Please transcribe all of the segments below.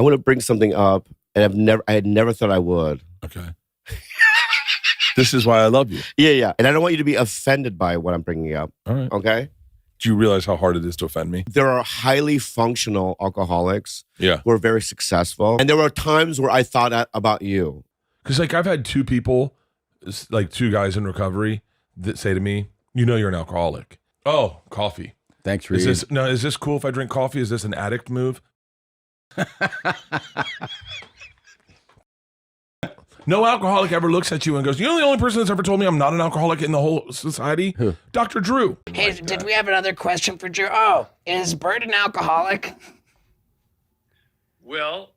I want to bring something up, and I had never thought I would. Okay. This is why I love you. Yeah. And I don't want you to be offended by what I'm bringing up. All right. Okay? Do you realize how hard it is to offend me? There are highly functional alcoholics who are very successful. And there were times where I thought that about you. Because like I've had two people, like two guys in recovery that say to me, you know you're an alcoholic. Oh, coffee. Thanks, Reed. Is this cool if I drink coffee? Is this an addict move? No alcoholic ever looks at you and goes, you know the only person that's ever told me I'm not an alcoholic in the whole society? Who? Dr. Drew. Hey, did we have another question for Drew? Oh, is Bert an alcoholic? Well...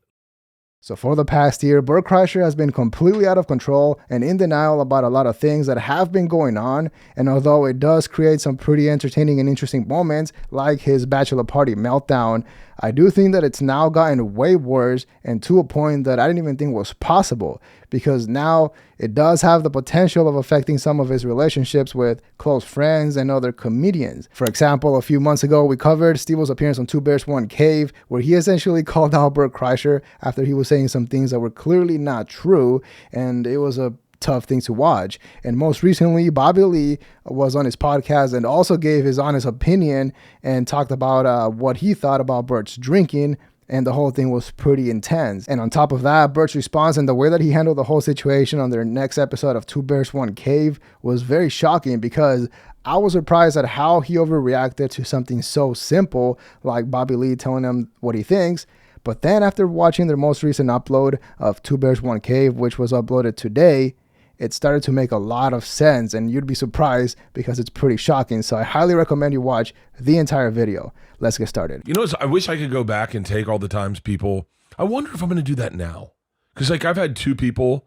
So for the past year, Bert Kreischer has been completely out of control and in denial about a lot of things that have been going on. And although it does create some pretty entertaining and interesting moments, like his bachelor party meltdown, I do think that it's now gotten way worse and to a point that I didn't even think was possible, because now it does have the potential of affecting some of his relationships with close friends and other comedians. For example, a few months ago, we covered Steve-O's appearance on Two Bears, One Cave, where he essentially called out Bert Kreischer after he was saying some things that were clearly not true, and it was a tough thing to watch. And most recently, Bobby Lee was on his podcast and also gave his honest opinion and talked about what he thought about Bert's drinking, and the whole thing was pretty intense. And on top of that, Bert's response and the way that he handled the whole situation on their next episode of Two Bears, One Cave was very shocking, because I was surprised at how he overreacted to something so simple like Bobby Lee telling him what he thinks. But then after watching their most recent upload of Two Bears, One Cave, which was uploaded today, it started to make a lot of sense, and you'd be surprised because it's pretty shocking. So I highly recommend you watch the entire video. Let's get started. You know, I wish I could go back and take all the times people, I wonder if I'm going to do that now. Because like I've had two people,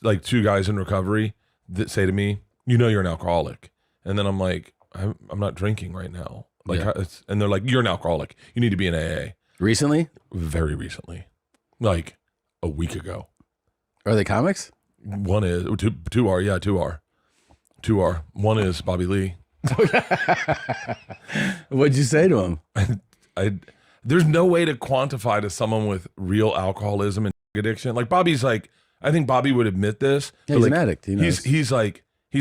like two guys in recovery that say to me, you know you're an alcoholic. And then I'm like, I'm not drinking right now. Like, and they're like, you're an alcoholic. You need to be in AA. Recently? Very recently. Like a week ago. Are they comics? One is, two are. One is Bobby Lee. What'd you say to him? There's no way to quantify to someone with real alcoholism and addiction. Like Bobby's like, I think Bobby would admit this. Yeah, he's like, an addict. He knows. He's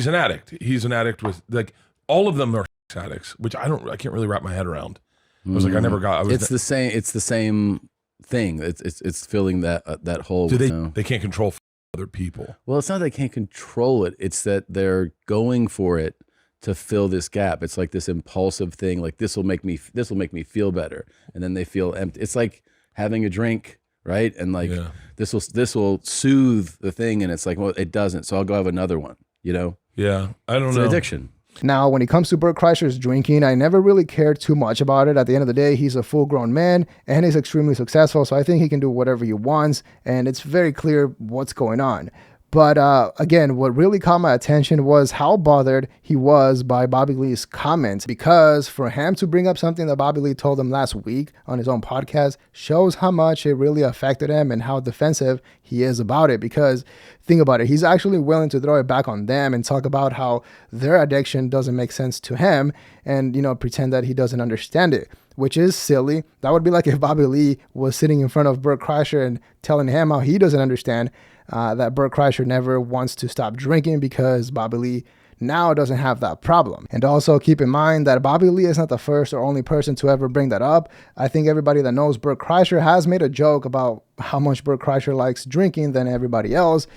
an addict. He's an addict with like, all of them are addicts, which I can't really wrap my head around. I was like, I never got. It's the same thing. It's filling that hole. Do they can't control other people? Well, it's not they can't control it. It's that they're going for it to fill this gap. It's like this impulsive thing. Like this will make me feel better, and then they feel empty. It's like having a drink, right? And like this will soothe the thing, and it's like, well, it doesn't. So I'll go have another one. You know? Yeah, I don't know. It's an addiction. Now, when it comes to Bert Kreischer's drinking, I never really cared too much about it. At the end of the day, he's a full-grown man, and he's extremely successful, so I think he can do whatever he wants, and it's very clear what's going on. But again, what really caught my attention was how bothered he was by Bobby Lee's comments, because for him to bring up something that Bobby Lee told him last week on his own podcast shows how much it really affected him and how defensive he is about it. Because think about it, he's actually willing to throw it back on them and talk about how their addiction doesn't make sense to him and, pretend that he doesn't understand it, which is silly. That would be like if Bobby Lee was sitting in front of Bert Kreischer and telling him how he doesn't understand that Bert Kreischer never wants to stop drinking because Bobby Lee now doesn't have that problem. And also keep in mind that Bobby Lee is not the first or only person to ever bring that up. I think everybody that knows Bert Kreischer has made a joke about how much Bert Kreischer likes drinking than everybody else.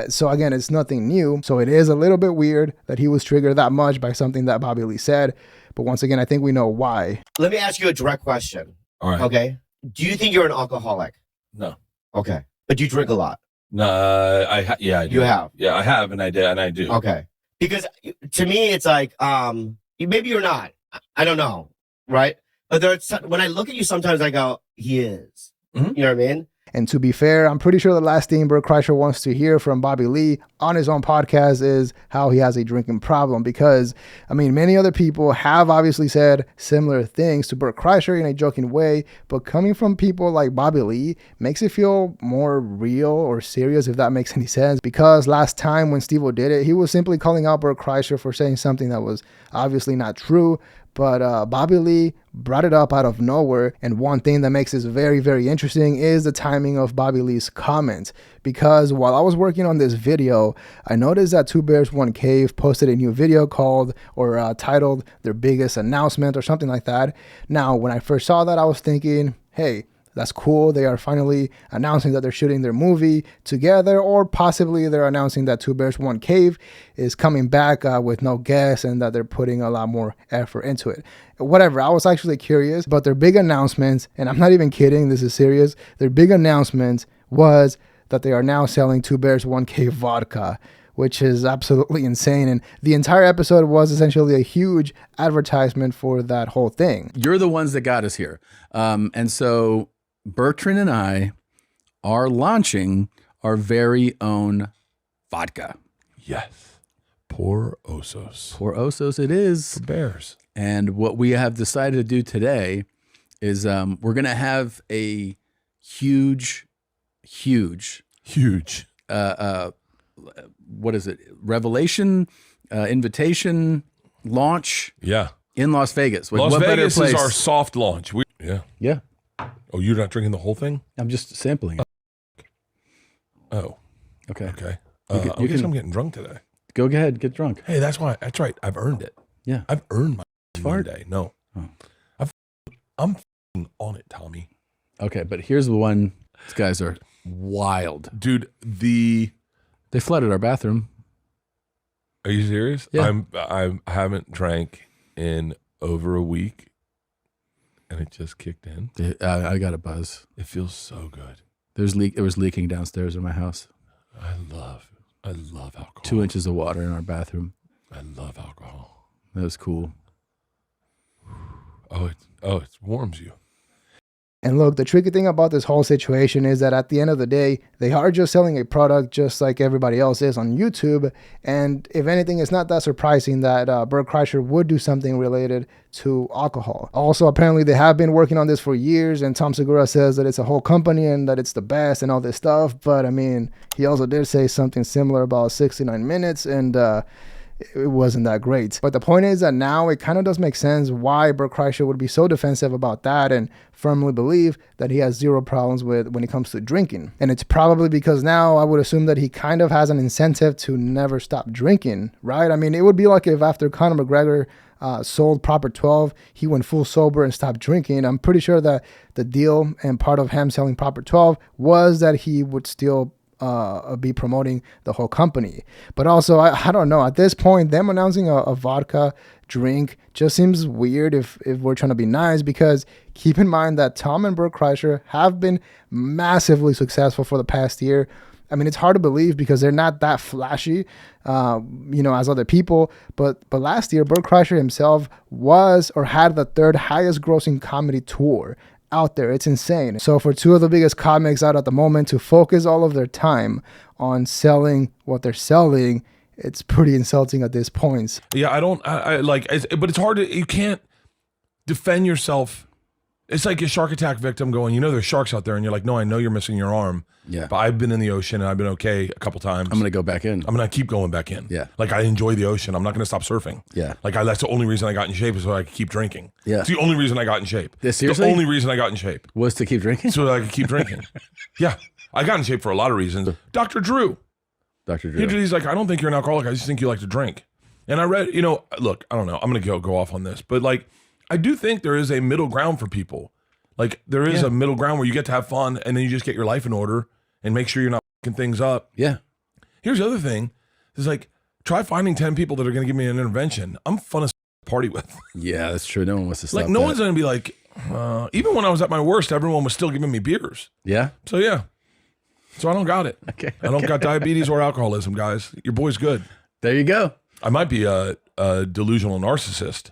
So again, it's nothing new. So it is a little bit weird that he was triggered that much by something that Bobby Lee said. But once again, I think we know why. Let me ask you a direct question. All right. Okay. Do you think you're an alcoholic? No. Okay. But you drink a lot? No, I do. You have? Yeah, I have, and I do. Okay. Because to me, it's like, maybe you're not. I don't know, right? But when I look at you, sometimes I go, he is. Mm-hmm. You know what I mean? And to be fair, I'm pretty sure the last thing Bert Kreischer wants to hear from Bobby Lee on his own podcast is how he has a drinking problem. Because, many other people have obviously said similar things to Bert Kreischer in a joking way, but coming from people like Bobby Lee makes it feel more real or serious, if that makes any sense. Because last time when Steve-O did it, he was simply calling out Bert Kreischer for saying something that was obviously not true. but Bobby Lee brought it up out of nowhere. And one thing that makes this very, very interesting is the timing of Bobby Lee's comments. Because while I was working on this video, I noticed that Two Bears One Cave posted a new video called or titled their biggest announcement or something like that. Now, when I first saw that, I was thinking, hey, that's cool. They are finally announcing that they're shooting their movie together, or possibly they're announcing that Two Bears One Cave is coming back with no guests and that they're putting a lot more effort into it. Whatever, I was actually curious, but their big announcements, and I'm not even kidding, this is serious, their big announcement was that they are now selling Two Bears One Cave vodka, which is absolutely insane. And the entire episode was essentially a huge advertisement for that whole thing. You're the ones that got us here. And so Bertrand and I are launching our very own vodka. Yes. Por Osos. Por Osos it is. For bears. And what we have decided to do today is we're going to have a huge what is it? Revelation, invitation, launch. Yeah. In Las Vegas. Las what better Vegas place? is our soft launch. Yeah. Oh, you're not drinking the whole thing? I'm just sampling it. Oh. Okay. Okay. You I guess can- I'm getting drunk today. Go ahead, get drunk. Hey, that's right. I've earned it. Yeah. I've earned my Fart? day. No. Oh. I'm on it, Tommy. Okay, but here's the one. These guys are wild. Dude, They flooded our bathroom. are you serious? Yeah. I haven't drank in over a week, and it just kicked in. I got a buzz. It feels so good. It was leaking downstairs in my house. I love alcohol. 2 inches of water in our bathroom. I love alcohol. That was cool. Oh, it warms you. And look, the tricky thing about this whole situation is that at the end of the day, they are just selling a product just like everybody else is on YouTube. And if anything, it's not that surprising that Bert Kreischer would do something related to alcohol. Also, apparently they have been working on this for years, and Tom Segura says that it's a whole company and that it's the best and all this stuff. But I mean, he also did say something similar about 69 minutes, and it wasn't that great. But the point is that now it kind of does make sense why Bert Kreischer would be so defensive about that and firmly believe that he has zero problems with when it comes to drinking. And it's probably because now I would assume that he kind of has an incentive to never stop drinking, right? I mean, it would be like if after Conor McGregor sold Proper 12, he went full sober and stopped drinking. I'm pretty sure that the deal and part of him selling Proper 12 was that he would still be promoting the whole company. But also, I don't know, at this point, them announcing a vodka drink just seems weird if we're trying to be nice, because keep in mind that Tom and Bert Kreischer have been massively successful for the past year. I mean, it's hard to believe because they're not that flashy, as other people. But last year, Bert Kreischer himself was or had the third highest grossing comedy tour out there. It's insane. So for two of the biggest comics out at the moment to focus all of their time on selling what they're selling, it's pretty insulting at this point. Yeah, I like, but it's hard to, you can't defend yourself. It's like a shark attack victim going, there's sharks out there, and you're like, no, I know you're missing your arm. Yeah. But I've been in the ocean and I've been okay a couple times. I'm going to go back in. I'm going to keep going back in. Yeah. Like, I enjoy the ocean. I'm not going to stop surfing. Yeah. Like, that's the only reason I got in shape is so I could keep drinking. Yeah. It's the only reason I got in shape. Seriously? The only reason I got in shape. Was to keep drinking? So that I could keep drinking. Yeah. I got in shape for a lot of reasons. Dr. Drew. Dr. Drew. He's like, I don't think you're an alcoholic. I just think you like to drink. And I read, look, I don't know. I'm going to go off on this. But, like, I do think there is a middle ground for people. Like, there is a middle ground where you get to have fun and then you just get your life in order and make sure you're not fucking things up. Yeah. Here's the other thing. It's like, try finding 10 people that are going to give me an intervention. I'm fun as party with. Yeah, that's true. No one wants to stop Like, no that. one's going to be like, even when I was at my worst, everyone was still giving me beers. Yeah? So, yeah. So I don't got it. Okay. I don't got diabetes or alcoholism, guys. Your boy's good. There you go. I might be a delusional narcissist.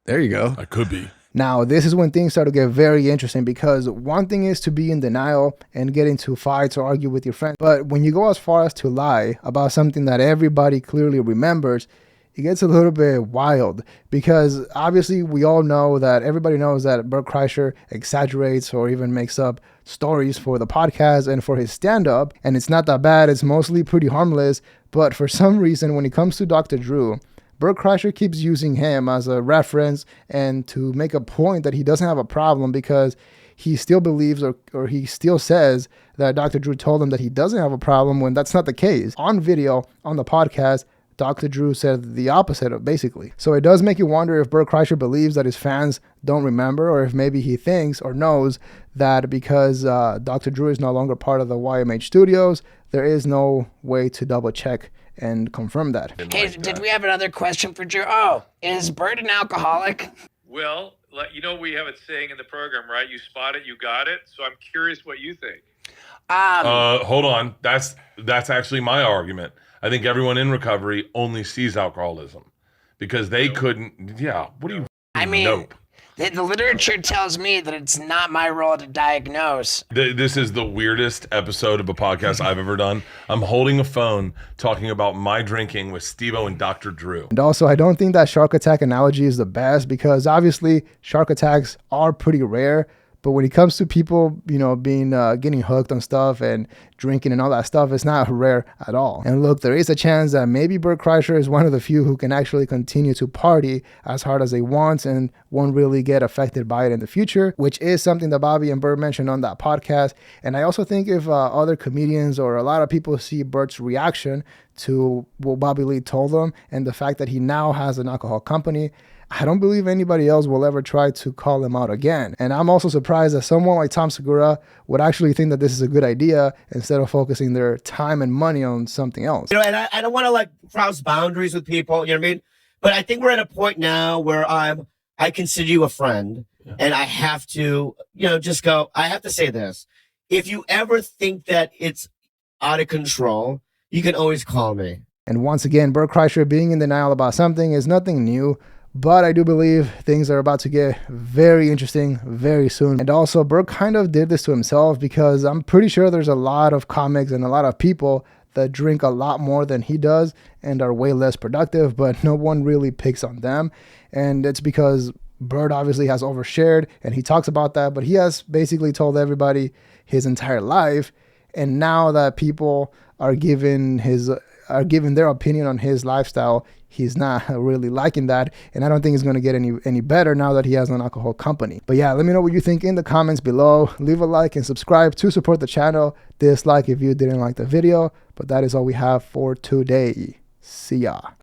There you go. I could be. Now, this is when things start to get very interesting, because one thing is to be in denial and get into fights or argue with your friends. But when you go as far as to lie about something that everybody clearly remembers, it gets a little bit wild, because obviously we all know that everybody knows that Bert Kreischer exaggerates or even makes up stories for the podcast and for his stand-up. And it's not that bad. It's mostly pretty harmless. But for some reason, when it comes to Dr. Drew, Bert Kreischer keeps using him as a reference and to make a point that he doesn't have a problem because he still believes or he still says that Dr. Drew told him that he doesn't have a problem when that's not the case. On video, on the podcast, Dr. Drew said the opposite of basically. So it does make you wonder if Bert Kreischer believes that his fans don't remember, or if maybe he thinks or knows that because Dr. Drew is no longer part of the YMH studios, there is no way to double check and confirm that. Hey, did we have another question for Drew? Oh, is Bert an alcoholic? Well, you know, we have a saying in the program, right? You spot it, you got it. So I'm curious what you think. Hold on. That's actually my argument. I think everyone in recovery only sees alcoholism because they couldn't. Yeah. What do you? I mean, Nope. The literature tells me that it's not my role to diagnose. This is the weirdest episode of a podcast I've ever done. I'm holding a phone talking about my drinking with Steve-O and Dr. Drew. And also, I don't think that shark attack analogy is the best because obviously shark attacks are pretty rare. But when it comes to people, you know, being getting hooked on stuff and drinking and all that stuff, it's not rare at all. And look, there is a chance that maybe Bert Kreischer is one of the few who can actually continue to party as hard as they want and won't really get affected by it in the future, which is something that Bobby and Bert mentioned on that podcast. And I also think if other comedians or a lot of people see Bert's reaction to what Bobby Lee told them and the fact that he now has an alcohol company, I don't believe anybody else will ever try to call him out again. And I'm also surprised that someone like Tom Segura would actually think that this is a good idea instead of focusing their time and money on something else. You know, and I don't want to like cross boundaries with people, you know what I mean? But I think we're at a point now where I consider you a friend and I have to, you know, just go, I have to say this. If you ever think that it's out of control, you can always call me. And once again, Bert Kreischer being in denial about something is nothing new. But I do believe things are about to get very interesting very soon. And also, Bert kind of did this to himself because I'm pretty sure there's a lot of comics and a lot of people that drink a lot more than he does and are way less productive, but no one really picks on them. And it's because Bert obviously has overshared and he talks about that, but he has basically told everybody his entire life. And now that people are giving their opinion on his lifestyle, he's not really liking that, and I don't think it's going to get any better now that he has an alcohol company. But yeah, let me know what you think in the comments below. Leave a like and subscribe to support the channel. Dislike if you didn't like the video, but that is all we have for today. See ya.